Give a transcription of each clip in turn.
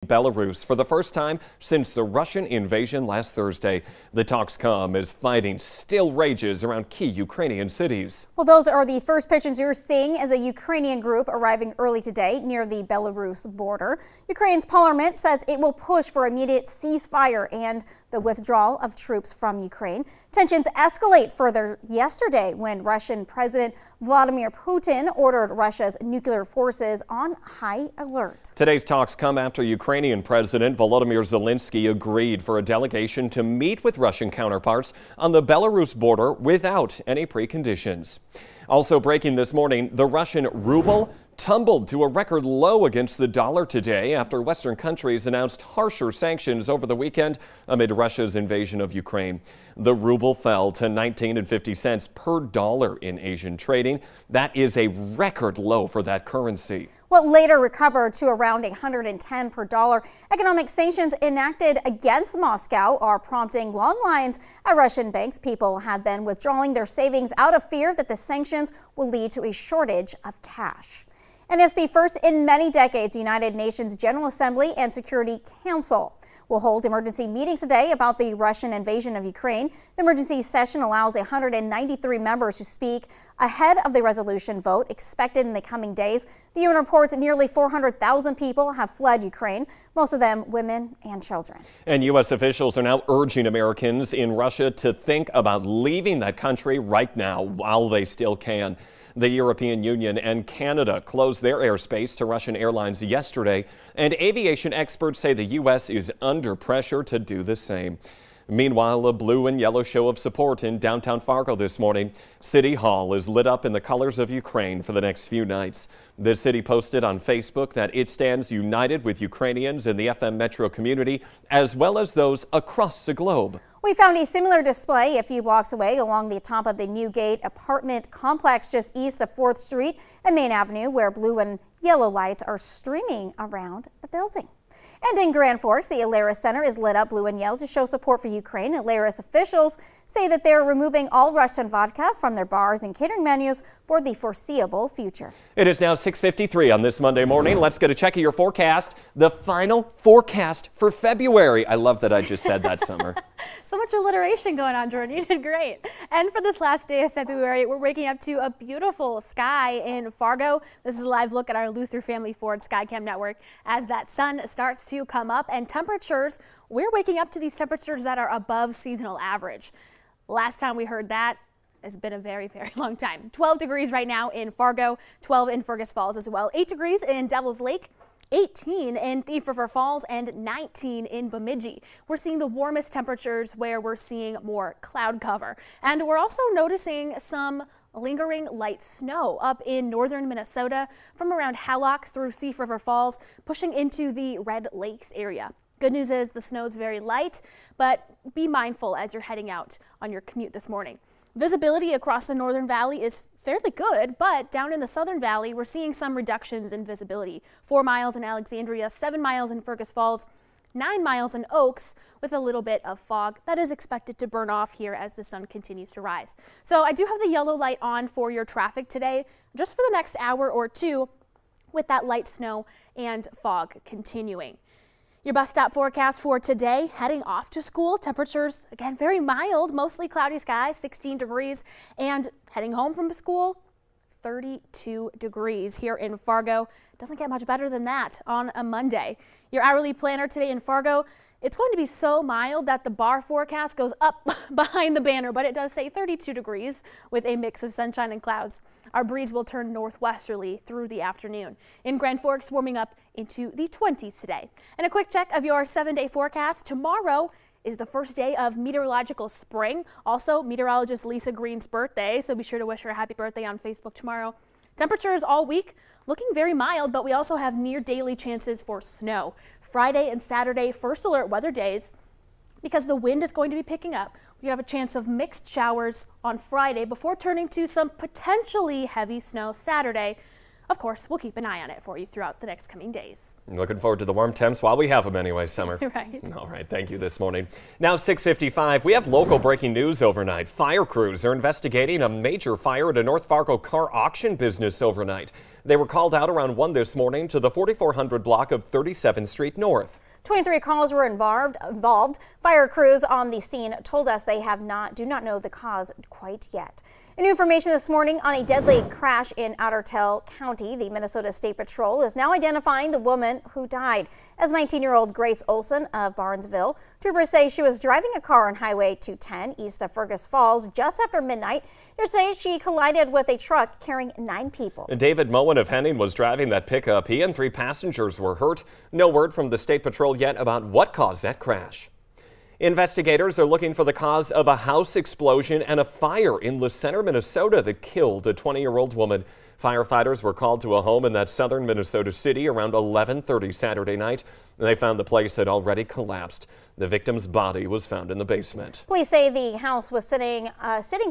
Belarus for the first time since the Russian invasion last Thursday. The talks come as fighting still rages around key Ukrainian cities. Well, those are the first pictures you're seeing as a Ukrainian group arriving early today near the Belarus border. Ukraine's parliament says it will push for immediate ceasefire and the withdrawal of troops from Ukraine. Tensions escalate further yesterday when Russian President Vladimir Putin ordered Russia's nuclear forces on high alert. Today's talks come after Ukrainian President Volodymyr Zelensky agreed for a delegation to meet with Russian counterparts on the Belarus border without any preconditions. Also breaking this morning, the Russian ruble tumbled to a record low against the dollar today after Western countries announced harsher sanctions over the weekend amid Russia's invasion of Ukraine. The ruble fell to 19.50 cents per dollar in Asian trading. That is a record low for that currency. What later recovered to around 110 per dollar. Economic sanctions enacted against Moscow are prompting long lines at Russian banks. People have been withdrawing their savings out of fear that the sanctions will lead to a shortage of cash. And it's the first in many decades United Nations General Assembly and Security Council will hold emergency meetings today about the Russian invasion of Ukraine. The emergency session allows 193 members to speak ahead of the resolution vote expected in the coming days. The UN reports nearly 400,000 people have fled Ukraine, most of them women and children. And U.S. officials are now urging Americans in Russia to think about leaving that country right now while they still can. The European Union and Canada closed their airspace to Russian airlines yesterday, and aviation experts say the U.S. is under pressure to do the same. Meanwhile, a blue and yellow show of support in downtown Fargo this morning. City Hall is lit up in the colors of Ukraine for the next few nights. The city posted on Facebook that it stands united with Ukrainians in the FM metro community, as well as those across the globe. We found a similar display a few blocks away along the top of the Newgate apartment complex just east of 4th Street and Main Avenue, where blue and yellow lights are streaming around the building. And in Grand Forks, the Alaris Center is lit up blue and yellow to show support for Ukraine. Alaris officials say that they're removing all Russian vodka from their bars and catering menus for the foreseeable future. It is now 6:53 on this Monday morning. Let's get a check of your forecast. The final forecast for February. I love that I just said that, Summer. So much alliteration going on, Jordan. You did great. And for this last day of February, we're waking up to a beautiful sky in Fargo. This is a live look at our Luther Family Ford Skycam network as that sun starts to come up, and temperatures, we're waking up to these temperatures that are above seasonal average. Last time we heard that has been a very, very long time. 12 degrees right now in Fargo, 12 in Fergus Falls as well, 8 degrees in Devil's Lake, 18 in Thief River Falls, and 19 in Bemidji. We're seeing the warmest temperatures where we're seeing more cloud cover. And we're also noticing some lingering light snow up in northern Minnesota from around Hallock through Thief River Falls, pushing into the Red Lakes area. Good news is the snow is very light, but be mindful as you're heading out on your commute this morning. Visibility across the Northern Valley is fairly good, but down in the Southern Valley, we're seeing some reductions in visibility. 4 miles in Alexandria, 7 miles in Fergus Falls, 9 miles in Oaks with a little bit of fog that is expected to burn off here as the sun continues to rise. So I do have the yellow light on for your traffic today, just for the next hour or two, with that light snow and fog continuing. Your bus stop forecast for today, heading off to school, temperatures again very mild, mostly cloudy skies, 16 degrees, and heading home from school, 32 degrees here in Fargo. Doesn't get much better than that on a Monday. Your hourly planner today in Fargo, it's going to be so mild that the bar forecast goes up behind the banner, but it does say 32 degrees with a mix of sunshine and clouds. Our breeze will turn northwesterly through the afternoon. In Grand Forks, warming up into the 20s today. And a quick check of your 7-day forecast. Tomorrow is the first day of meteorological spring. Also, meteorologist Lisa Green's birthday, so be sure to wish her a happy birthday on Facebook tomorrow. Temperatures all week looking very mild, but we also have near daily chances for snow. Friday and Saturday, first alert weather days. Because the wind is going to be picking up, we have a chance of mixed showers on Friday before turning to some potentially heavy snow Saturday. Of course, we'll keep an eye on it for you throughout the next coming days. Looking forward to the warm temps while we have them anyway, Summer. Right. All right, thank you this morning. Now 6:55, we have local breaking news overnight. Fire crews are investigating a major fire at a North Fargo car auction business overnight. They were called out around 1 this morning to the 4400 block of 37th Street North. 23 calls were involved. Fire crews on the scene told us they do not know the cause quite yet. New information this morning on a deadly crash in Ottertail County. The Minnesota State Patrol is now identifying the woman who died as 19-year-old Grace Olson of Barnesville. Troopers say she was driving a car on Highway 210 east of Fergus Falls just after midnight. They say she collided with a truck carrying 9 people. David Moen of Henning was driving that pickup. He and 3 passengers were hurt. No word from the State Patrol yet about what caused that crash. Investigators are looking for the cause of a house explosion and a fire in Le Center, Minnesota that killed a 20-year-old woman. Firefighters were called to a home in that southern Minnesota city around 11:30 Saturday night. They found the place had already collapsed. The victim's body was found in the basement. Police say the house was sitting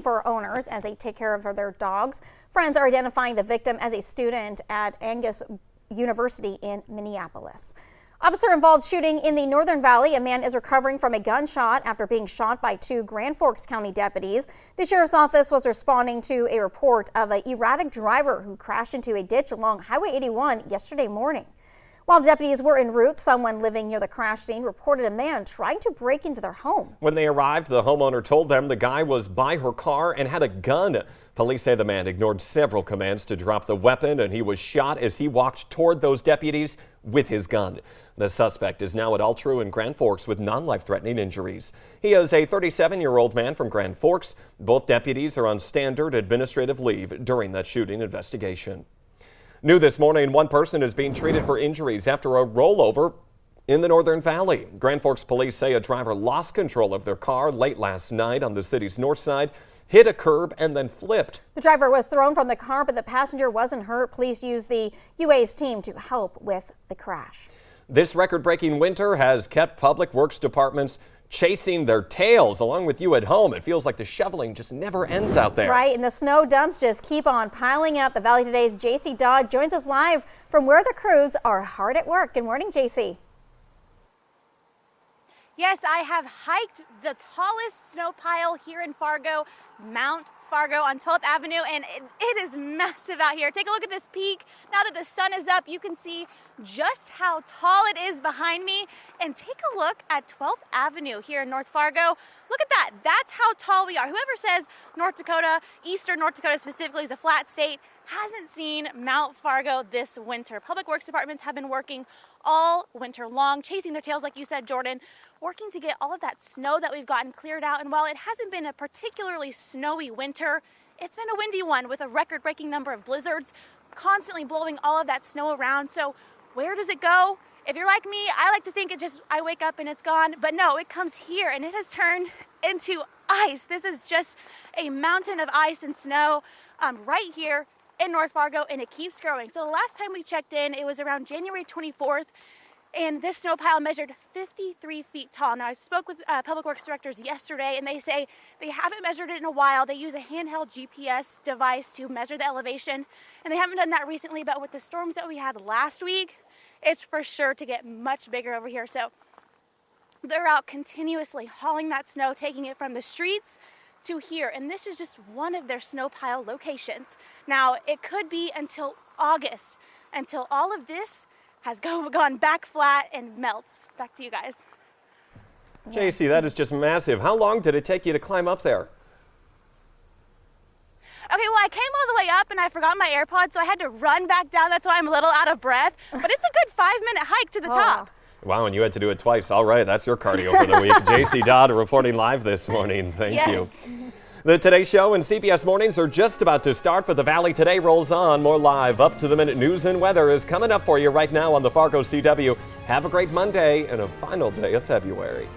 for owners as they take care of their dogs. Friends are identifying the victim as a student at Angus University in Minneapolis. Officer-involved shooting in the Northern Valley. A man is recovering from a gunshot after being shot by 2 Grand Forks County deputies. The sheriff's office was responding to a report of an erratic driver who crashed into a ditch along Highway 81 yesterday morning. While the deputies were en route, someone living near the crash scene reported a man trying to break into their home. When they arrived, the homeowner told them the guy was by her car and had a gun. Police say the man ignored several commands to drop the weapon, and he was shot as he walked toward those deputies with his gun. The suspect is now at Altru in Grand Forks with non-life-threatening injuries. He is a 37-year-old man from Grand Forks. Both deputies are on standard administrative leave during that shooting investigation. New this morning, one person is being treated for injuries after a rollover in the Northern Valley. Grand Forks police say a driver lost control of their car late last night on the city's north side, hit a curb, and then flipped. The driver was thrown from the car, but the passenger wasn't hurt. Police used the UA's team to help with the crash. This record-breaking winter has kept public works departments chasing their tails. Along with you at home, it feels like the shoveling just never ends out there. Right, and the snow dumps just keep on piling up. The Valley Today's JC Dodd joins us live from where the crews are hard at work. Good morning, JC. Yes, I have hiked the tallest snow pile here in Fargo, Mount Fargo on 12th Avenue, and it is massive out here. Take a look at this peak. Now that the sun is up, you can see just how tall it is behind me. And take a look at 12th Avenue here in North Fargo. Look at that. That's how tall we are. Whoever says North Dakota, eastern North Dakota specifically, is a flat state hasn't seen Mount Fargo this winter. Public Works departments have been working all winter long, chasing their tails, like you said, Jordan, working to get all of that snow that we've gotten cleared out. And while it hasn't been a particularly snowy winter, it's been a windy one with a record-breaking number of blizzards, constantly blowing all of that snow around. So where does it go? If you're like me, I like to think I wake up and it's gone, but no, it comes here and it has turned into ice. This is just a mountain of ice and snow right here in North Fargo, and it keeps growing. So the last time we checked in, it was around January 24th, and this snow pile measured 53 feet tall. Now, I spoke with Public Works directors yesterday, and they say they haven't measured it in a while. They use a handheld GPS device to measure the elevation, and they haven't done that recently, but with the storms that we had last week, it's for sure to get much bigger over here. So they're out continuously hauling that snow, taking it from the streets to here, and this is just one of their snow pile locations. Now, it could be until August until all of this has gone back flat and melts. Back to you guys. JC, that is just massive. How long did it take you to climb up there? Okay, well, I came all the way up and I forgot my AirPods, so I had to run back down. That's why I'm a little out of breath, but it's a good 5-minute hike to the top. Wow, and you had to do it twice. All right, that's your cardio for the week. JC Dodd reporting live this morning. Thank you. The Today Show and CBS Mornings are just about to start, but the Valley Today rolls on. More live, up-to-the-minute news and weather is coming up for you right now on the Fargo CW. Have a great Monday and a final day of February.